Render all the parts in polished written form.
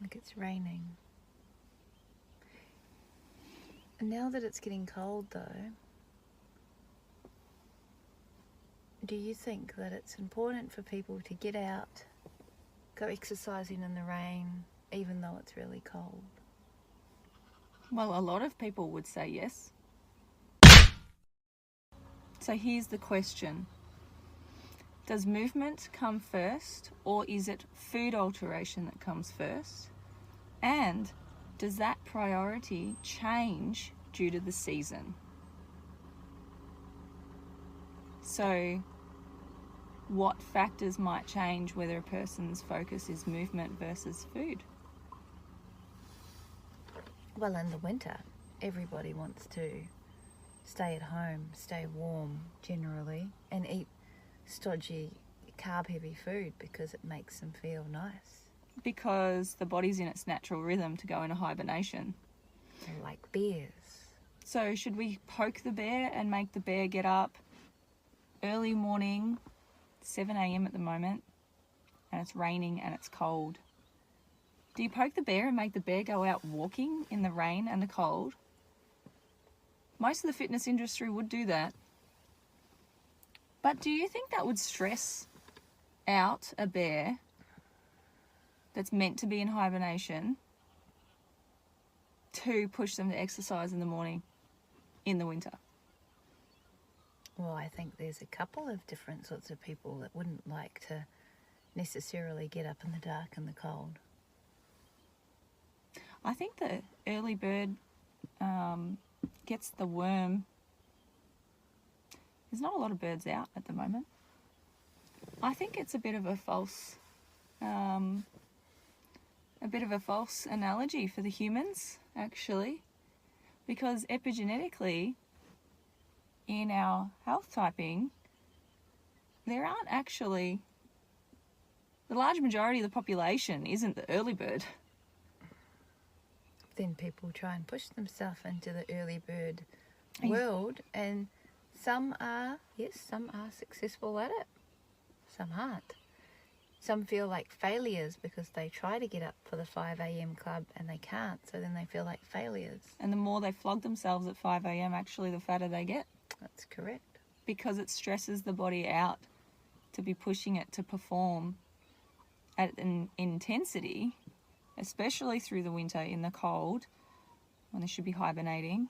Like it's raining. And now that it's getting cold though, do you think that it's important for people to get out, go exercising in the rain, even though it's really cold? Well, a lot of people would say yes. So here's the question. Does movement come first, or is it food alteration that comes first? And does that priority change due to the season? So what factors might change whether a person's focus is movement versus food? Well, in the winter, everybody wants to stay at home, stay warm generally, and eat stodgy, carb-heavy food because it makes them feel nice. Because the body's in its natural rhythm to go into hibernation. They're like bears. So should we poke the bear and make the bear get up early morning, 7 a.m. at the moment, and it's raining and it's cold? Do you poke the bear and make the bear go out walking in the rain and the cold? Most of the fitness industry would do that. But do you think that would stress out a bear that's meant to be in hibernation to push them to exercise in the morning in the winter? Well, I think there's a couple of different sorts of people that wouldn't like to necessarily get up in the dark and the cold. I think the early bird gets the worm. There's not a lot of birds out at the moment. I think it's a bit of a false analogy for the humans, actually, because epigenetically, in our health typing, there aren't actually, the large majority of the population isn't the early bird. Then people try and push themselves into the early bird world, and some are successful at it. Some aren't. Some feel like failures because they try to get up for the 5 a.m. club and they can't, so then they feel like failures. And the more they flog themselves at 5 a.m, actually the fatter they get. That's correct. Because it stresses the body out to be pushing it to perform at an intensity, especially through the winter in the cold when they should be hibernating.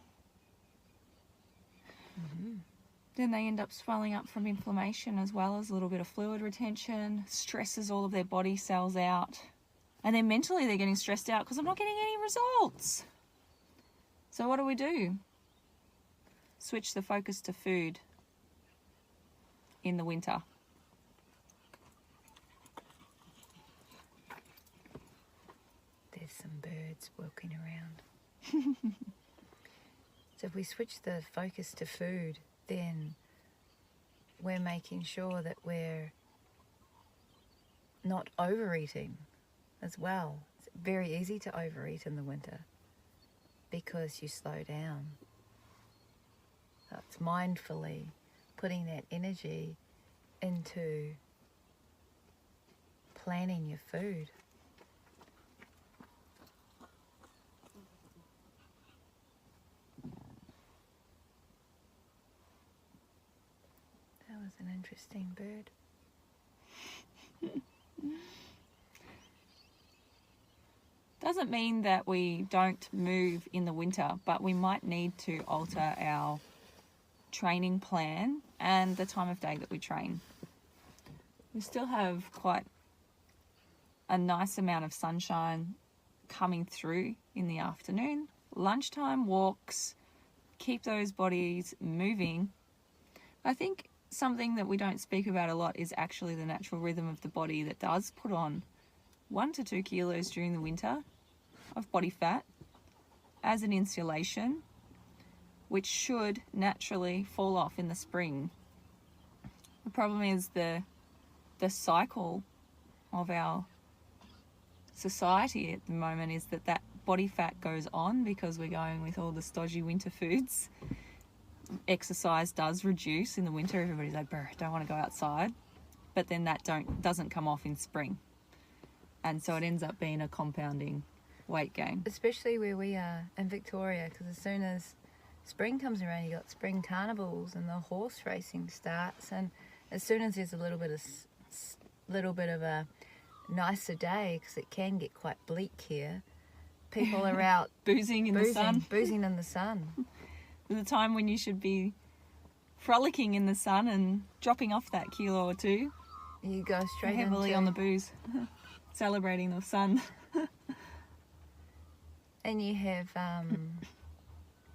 Then they end up swelling up from inflammation as well as a little bit of fluid retention, stresses all of their body cells out. And then mentally they're getting stressed out because I'm not getting any results. So what do? Switch the focus to food in the winter. There's some birds walking around. So if we switch the focus to food, then we're making sure that we're not overeating as well. It's very easy to overeat in the winter because you slow down. So it's mindfully putting that energy into planning your food. That was an interesting bird. Doesn't mean that we don't move in the winter, but we might need to alter our training plan and the time of day that we train. We still have quite a nice amount of sunshine coming through in the afternoon. Lunchtime walks, keep those bodies moving. I think something that we don't speak about a lot is actually the natural rhythm of the body that does put on 1 to 2 kilos during the winter of body fat as an insulation, which should naturally fall off in the spring. The problem is the cycle of our society at the moment is that body fat goes on because we're going with all the stodgy winter foods. Exercise does reduce in the winter. Everybody's like, don't want to go outside. But then that doesn't come off in spring. And so it ends up being a compounding weight gain. Especially where we are in Victoria, because as soon as spring comes around, you got spring carnivals and the horse racing starts, and as soon as there's a little bit of a nicer day, because it can get quite bleak here, people are out boozing in the sun. Boozing in the sun. The time when you should be frolicking in the sun and dropping off that kilo or two. You go straight heavily on the booze, celebrating the sun. And you have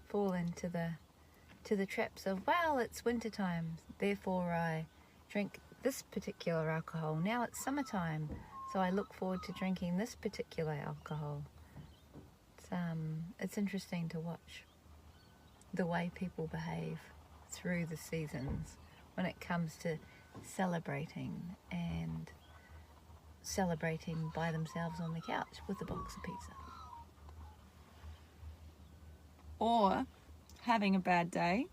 fallen to the traps of, well, it's winter time, therefore I drink this particular alcohol. Now it's summertime, so I look forward to drinking this particular alcohol. It's interesting to watch the way people behave through the seasons when it comes to celebrating by themselves on the couch with a box of pizza. Or having a bad day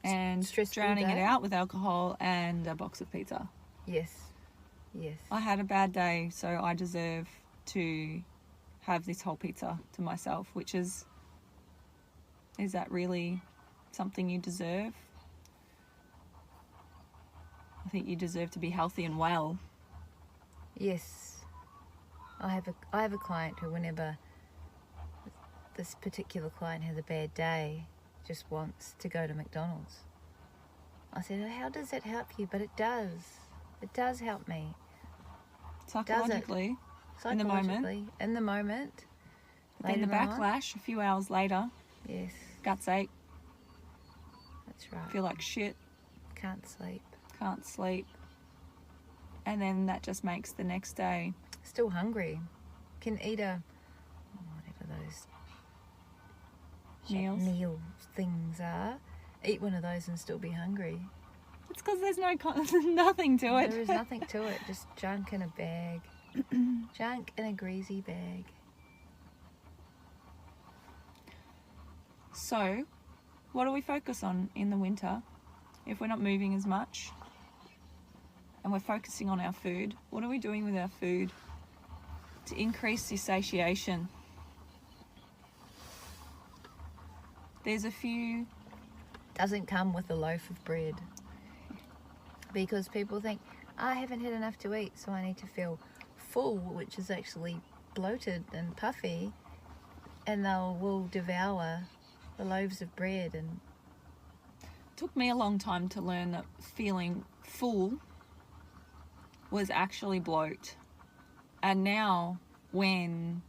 and Stressful drowning it day. out with alcohol and a box of pizza. Yes. I had a bad day, so I deserve to have this whole pizza to myself, which is that really something you deserve? I think you deserve to be healthy and well. Yes. I have a client who, whenever this particular client has a bad day, just wants to go to McDonald's. I said, oh, how does that help you? But it does. It does help me. Psychologically, in the moment. In the moment. But then the backlash, a few hours later, yes, guts ache, that's right. feel like shit, Can't sleep. And then that just makes the next day. Still hungry. Can eat whatever those meal things are. Eat one of those and still be hungry. It's because there's nothing to it. There is nothing to it. Just junk in a bag. Junk in a greasy bag. So, what do we focus on in the winter if we're not moving as much and we're focusing on our food? What are we doing with our food to increase the satiation? There's a few... Doesn't come with a loaf of bread. Because people think, I haven't had enough to eat, so I need to feel full, which is actually bloated and puffy, and will devour the loaves of bread. And it took me a long time to learn that feeling full was actually bloat. And now, when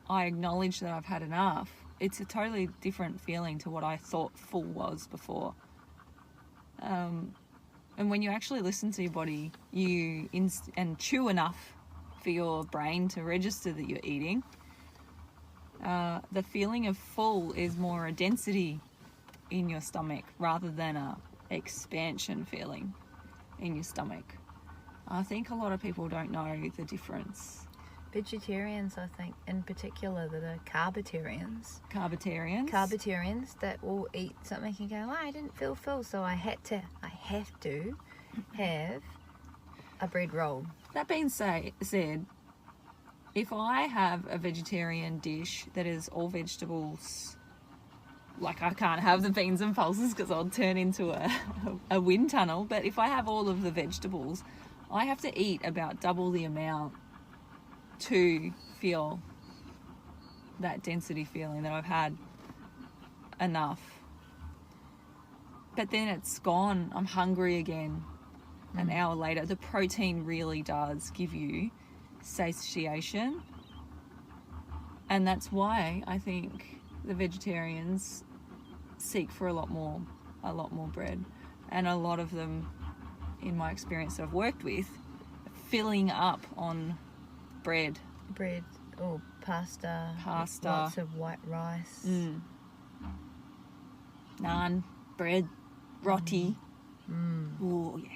I acknowledge that I've had enough, it's a totally different feeling to what I thought full was before. And when you actually listen to your body, and chew enough for your brain to register that you're eating, the feeling of full is more a density in your stomach rather than a expansion feeling in your stomach. I think a lot of people don't know the difference. Vegetarians, I think, in particular, that are carbitarians that will eat something and go, I didn't feel full, so I have to have a bread roll. That being said, if I have a vegetarian dish that is all vegetables, like I can't have the beans and pulses because I'll turn into a wind tunnel, but if I have all of the vegetables, I have to eat about double the amount to feel that density feeling that I've had enough. But then it's gone. I'm hungry again. An hour later. The protein really does give you satiation, and that's why I think the vegetarians seek for a lot more bread, and a lot of them, in my experience that I've worked with, filling up on bread or pasta, lots of white rice, naan, bread, roti. Oh yeah.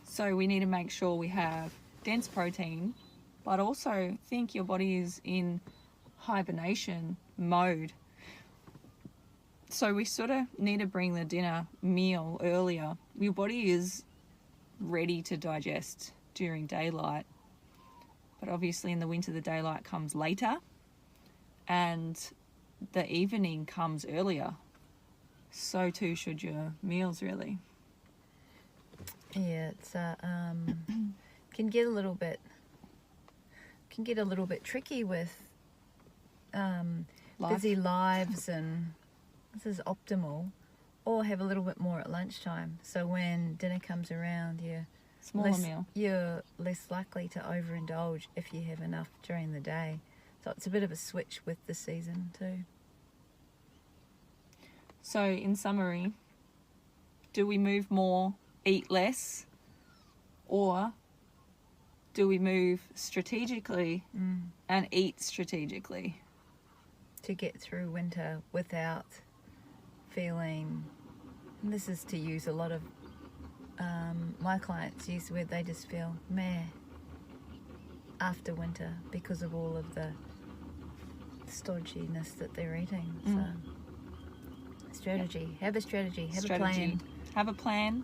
So we need to make sure we have dense protein, but also think your body is in hibernation mode. So we sort of need to bring the dinner meal earlier. Your body is ready to digest during daylight. But obviously in the winter, the daylight comes later and the evening comes earlier. So too should your meals, really. Yeah, it's can get a little bit tricky with busy lives, and this is optimal. Or have a little bit more at lunchtime, so when dinner comes around, you're less likely to overindulge if you have enough during the day. So it's a bit of a switch with the season too. So in summary, do we move more, eat less, or do we move strategically and eat strategically? To get through winter without feeling, and this is to use a lot of my clients use, where they just feel meh after winter because of all of the stodginess that they're eating. So strategy, have a strategy, have a plan. Have a plan,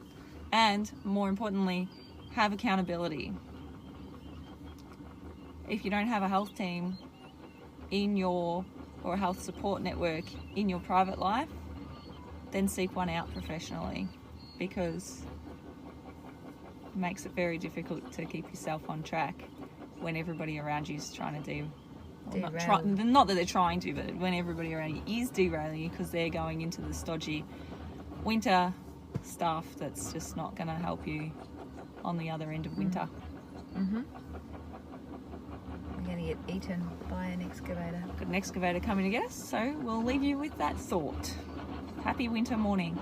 and more importantly, have accountability. If you don't have a health team or a health support network in your private life, then seek one out professionally, because it makes it very difficult to keep yourself on track when everybody around you is trying to not that they're trying to, but when everybody around you is derailing you because they're going into the stodgy winter stuff that's just not going to help you on the other end of winter. I'm going to get eaten by an excavator. Got an excavator coming to get us, so we'll leave you with that thought. Happy winter morning.